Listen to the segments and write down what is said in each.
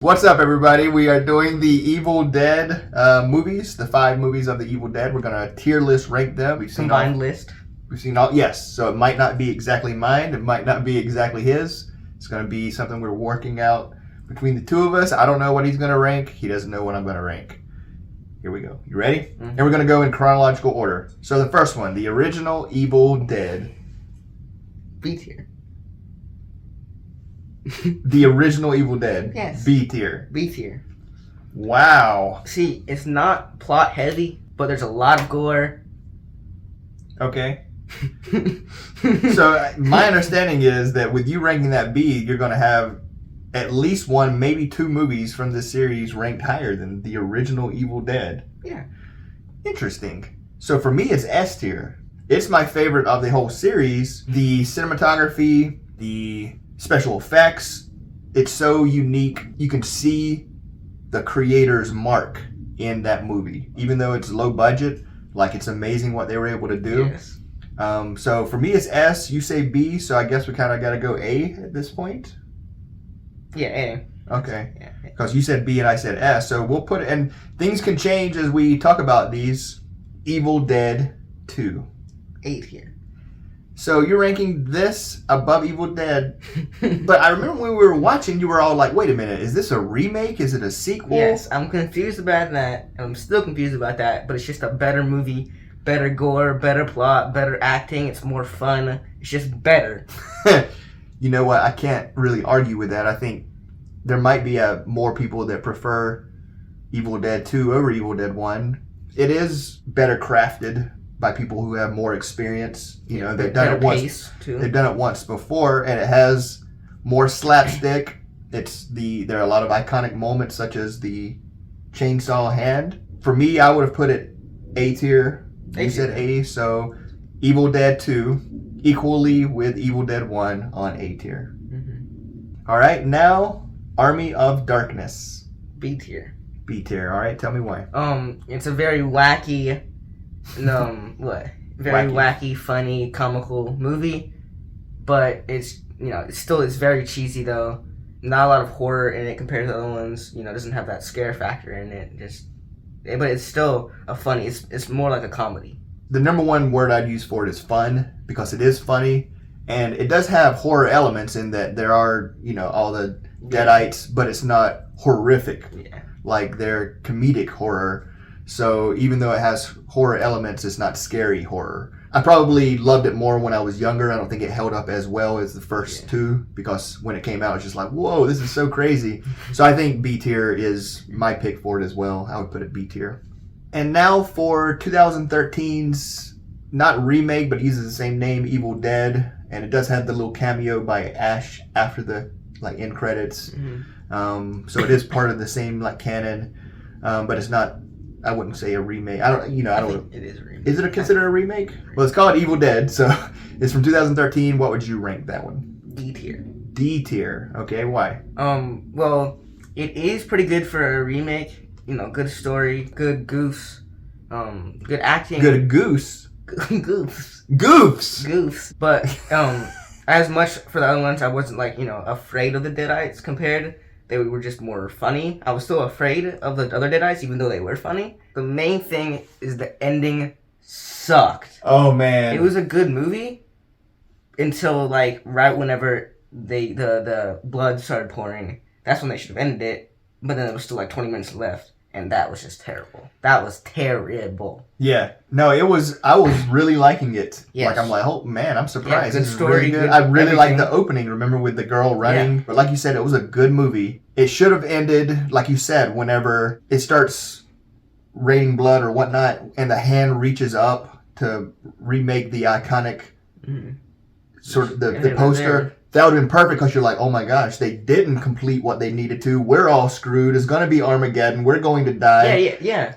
What's up, everybody? We are doing the Evil Dead movies, the 5 movies of the Evil Dead. We're going to tier list rank them. We've seen combined list. We've seen all, yes. So it might not be exactly mine. It might not be exactly his. It's going to be something we're working out between the two of us. I don't know what he's going to rank. He doesn't know what I'm going to rank. Here we go. You ready? Mm-hmm. And we're going to go in chronological order. So the first one, the original Evil Dead. B tier. The original Evil Dead. Yes. B tier. B tier. Wow. See, it's not plot heavy, but there's a lot of gore. Okay. So my understanding is that with you ranking that B, you're going to have at least one, maybe 2 movies from this series ranked higher than the original Evil Dead. Yeah. Interesting. So for me, it's S tier. It's my favorite of the whole series. The cinematography, the special effects, it's so unique. You can see the creator's mark in that movie. Even though it's low budget, like it's amazing what they were able to do. Yes. So for me, it's S. You say B, so I guess we kind of got to go A at this point. Yeah, A. Okay. Because you said B and I said S. So we'll put it, and things can change as we talk about these. Evil Dead 2. 8 here. So you're ranking this above Evil Dead, but I remember when we were watching, you were all like, wait a minute, is this a remake? Is it a sequel? Yes, I'm confused about that. I'm still confused about that, but it's just a better movie, better gore, better plot, better acting. It's more fun. It's just better. You know what? I can't really argue with that. I think there might be more people that prefer Evil Dead 2 over Evil Dead 1. It is better crafted by people who have more experience. You know, they've done it once. They've done it once before, and it has more slapstick. There are a lot of iconic moments, such as the chainsaw hand. For me, I would have put it A tier. You said A, so Evil Dead 2 equally with Evil Dead 1 on A tier. Mm-hmm. All right, now Army of Darkness. B tier. B tier. All right, tell me why. It's a very wacky. Very wacky, funny, comical movie, but it's it's very cheesy though. Not a lot of horror in it compared to the other ones. It doesn't have that scare factor in it. But it's still a funny. It's more like a comedy. The number one word I'd use for it is fun, because it is funny, and it does have horror elements in that there are all the Deadites, but it's not horrific. Yeah. Like they're comedic horror. So even though it has horror elements, it's not scary horror. I probably loved it more when I was younger. I don't think it held up as well as the first 2, because when it came out, it's just like, whoa, this is so crazy. So I think B tier is my pick for it as well. I would put it B tier. And now for 2013's, not remake, but uses the same name, Evil Dead. And it does have the little cameo by Ash after the end credits. Mm-hmm. So it is part of the same canon, but it's not. I wouldn't say a remake. I don't. It is a remake. Is it considered a remake? Well, it's called Evil Dead, so it's from 2013. What would you rank that one? D tier. D tier. Okay, why? Well, it is pretty good for a remake. Good story, good goofs, good acting. Good goose. Goofs. Goofs. Goofs. But as much for the other ones, I wasn't afraid of the Deadites compared. They were just more funny. I was still afraid of the other Deadites, even though they were funny. The main thing is the ending sucked. Oh, man. It was a good movie until, right whenever the blood started pouring. That's when they should have ended it. But then there was still, 20 minutes left. And that was just terrible. That was terrible. Yeah. No, it was. I was really liking it. Yes. I'm like, oh man, I'm surprised. Yeah, good story, really good. I really liked the opening. Remember with the girl running? Yeah. But like you said, it was a good movie. It should have ended, like you said, whenever it starts raining blood or whatnot, and the hand reaches up to remake the iconic sort of the poster. That would have been perfect, because you're like, oh my gosh, they didn't complete what they needed to. We're all screwed. It's going to be Armageddon. We're going to die. Yeah.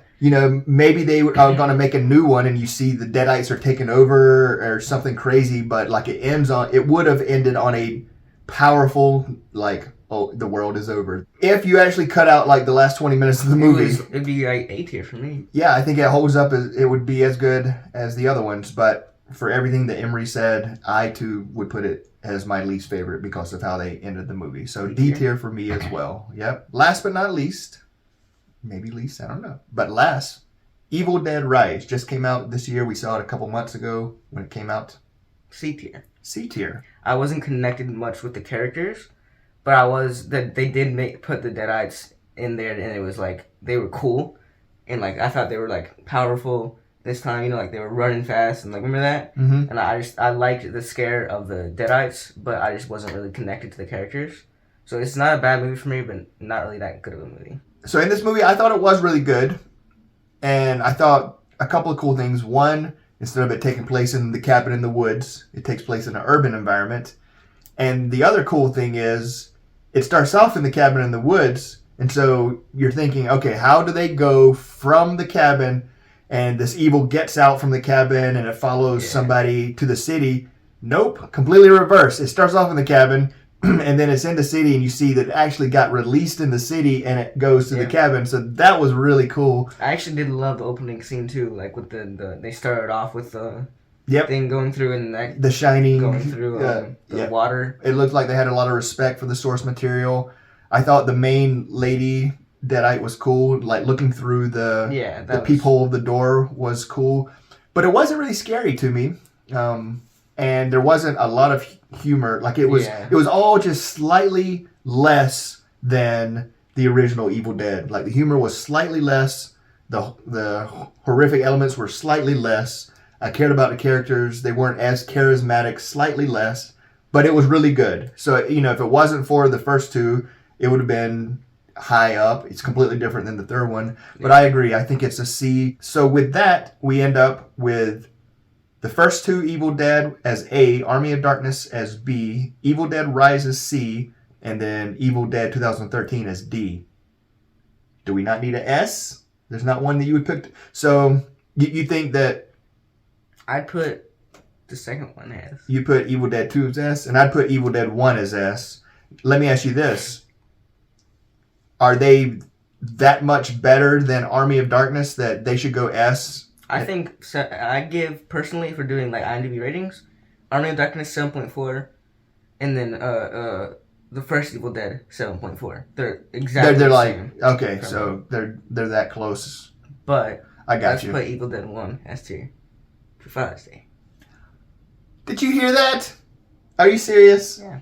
Maybe they are going to make a new one, and you see the Deadites are taking over or something crazy, but it would have ended on a powerful, oh, the world is over. If you actually cut out the last 20 minutes of the movie. It'd be A tier for me. Yeah, I think it holds up. It would be as good as the other ones, but for everything that Emery said, I too would put it as my least favorite because of how they ended the movie. So D D tier. tier for me as well. Yep. Last but not least, maybe least, I don't know. But last, Evil Dead Rise just came out this year. We saw it a couple months ago when it came out. C tier. C tier. I wasn't connected much with the characters, but I was that they did put the Deadites in there, and it was like they were cool, and like I thought they were like powerful this time. You know, like they were running fast, and like remember that. Mm-hmm. And I liked the scare of the Deadites, but I just wasn't really connected to the characters. So it's not a bad movie for me, but not really that good of a movie. So in this movie, I thought it was really good, and I thought a couple of cool things. One, instead of it taking place in the cabin in the woods, it takes place in an urban environment. And the other cool thing is it starts off in the cabin in the woods, and so you're thinking, okay, how do they go from the cabin and this evil gets out from the cabin and it follows somebody to the city? Nope, completely reverse. It starts off in the cabin and then it's in the city, and you see that it actually got released in the city and it goes to the cabin. So that was really cool. I actually did love the opening scene too, like with the they started off with the Yep. thing going through and that The shining. going through the water. It looked like they had a lot of respect for the source material. I thought the main lady Deadite was cool, like looking through the peephole of the door was cool. But it wasn't really scary to me. And there wasn't a lot of humor. Like it was all just slightly less than the original Evil Dead. Like the humor was slightly less. The horrific elements were slightly less. I cared about the characters. They weren't as charismatic, slightly less, but it was really good. So, you know, if it wasn't for the first two, it would have been high up. It's completely different than the third one. But I agree. I think it's a C. So with that, we end up with the first two Evil Dead as A, Army of Darkness as B, Evil Dead Rise as C, and then Evil Dead 2013 as D. Do we not need an S? There's not one that you would pick. So you think that I'd put the second one as. You put Evil Dead 2 as S, and I'd put Evil Dead 1 as S. Let me ask you this. Are they that much better than Army of Darkness that they should go S? I think I give personally for doing like IMDb ratings, Army of Darkness 7.4, and then the first Evil Dead 7.4. They're exactly they're the like same. okay, so they're that close. But I got let's you. put Evil Dead 1 S tier for Father's Day. Did you hear that? Are you serious? Yeah.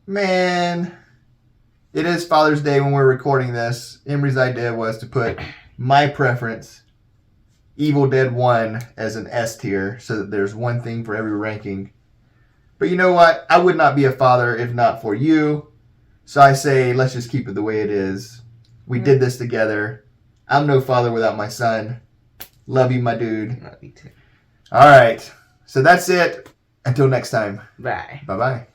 Man, it is Father's Day when we're recording this. Emery's idea was to put my preference, Evil Dead 1, as an S tier, so that there's one thing for every ranking. But you know what? I would not be a father if not for you. So I say, let's just keep it the way it is. We did this together. I'm no father without my son. Love you, my dude. Love you too. All right. So that's it. Until next time. Bye. Bye-bye.